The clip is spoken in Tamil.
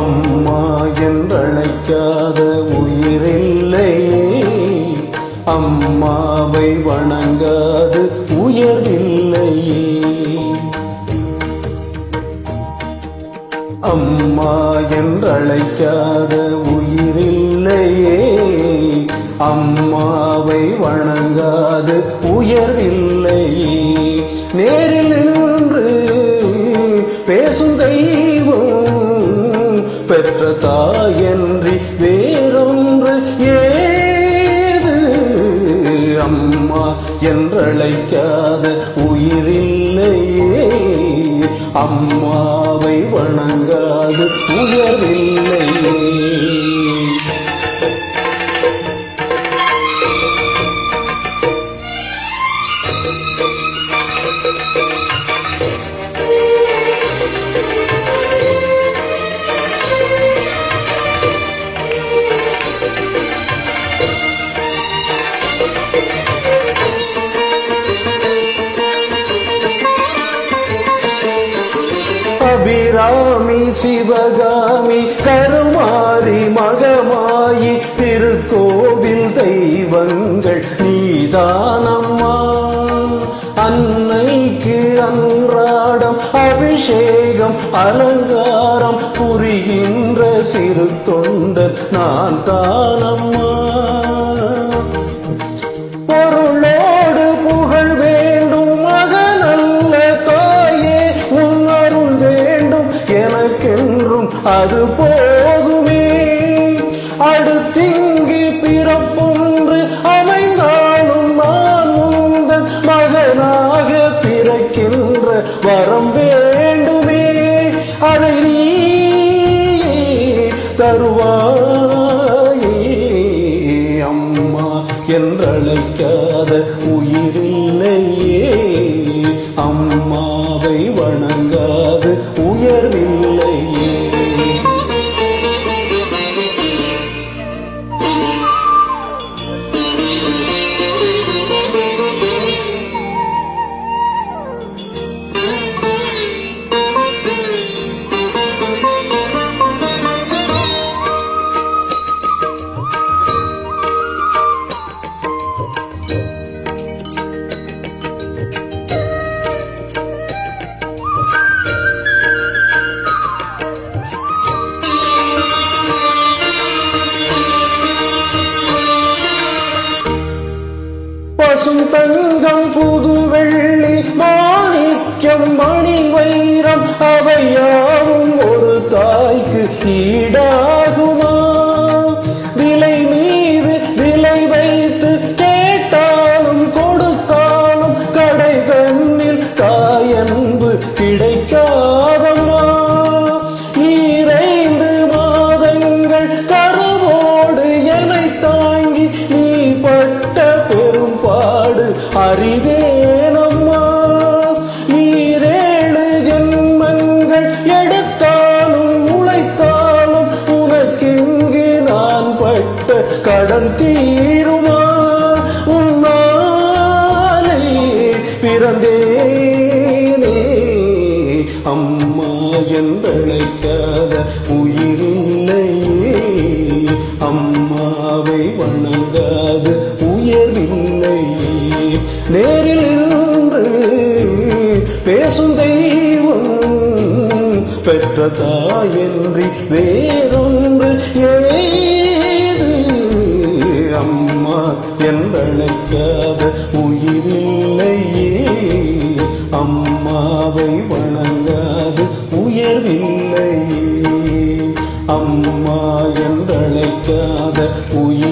அம்மா என்றழைக்காத உயிரில்லையே, அம்மாவை வணங்காது உயர்வில்லையே. அம்மா என்றழைக்காத உயிரில்லையே, அம்மாவை வணங்காது உயர்வில்லையே. நேரில் நின்று பேசும் தெய்வம் பெற்ற தாயன்றி வேறொன்று ஏது. அம்மா என்றழைக்காத உயிரில்லையே, அம்மாவை வணங்காது உயர்வில்லையே. அபிராமி சிவகாமி கருமாரி மகமாயி திருக்கோவில் தெய்வங்கள் நீதானம்மா. அன்னைக்கு அன்றாடம் அபிஷேகம் அலங்காரம் புரிகின்ற சிறு தொண்டர் நான் தானம்மா. பொருளோடு புகழ் வேண்டும் மகனல்ல தாயே, உன் அருள் வேண்டும் எனக்கென்றும் அது போதுமே. அடுத்திங்கு பிறப்பொன்று அமைந்தாலும் நான் உந்தன் மகனாக பிறக்கின்ற வரம் வேண்டுமே. அதை நீ தருவாயே. அம்மா என்றழைக்காத உயிரில்லையே, அம்மாவை வணங்காது உயர்வில்லையே. பசும் தங்கம் புது வெள்ளி மாணிக்கம் மணி வைரம் அவையாவும் ஒரு தாய்க்கு ஈடாகுமா? விலை மீது விலை வைத்து கேட்டாலும் கொடுத்தாலும் கடை தன்னில் தாயன்பு கிடைக்காதம்மா. 2 மாதங்கள் கருவோடு என்னை தாங்கி நீ பட்ட பெரும்பாடு அறிவேனம்மா. 7 ஜென்மங்கள் எடுத்தாலும் உழைத்தாலும் உனக்கெங்கு நான் பட்ட கடன் தீருமா? உன்னாலே பிறந்தேனே. அம்மா என்றழைக்காத உயிரில்லையே, அம்மாவை வணங்காது உயர்வில்லையே. நேரில் நின்று பேசும் தெய்வம் பெற்ற தாயன்றி வேறொன்று ஏது. அம்மா என்றழைக்காத உயிரில்லையே, அம்மாவை வணங்காது உயர்வில்லையே. அம்மா என்றழைக்காத உயிர்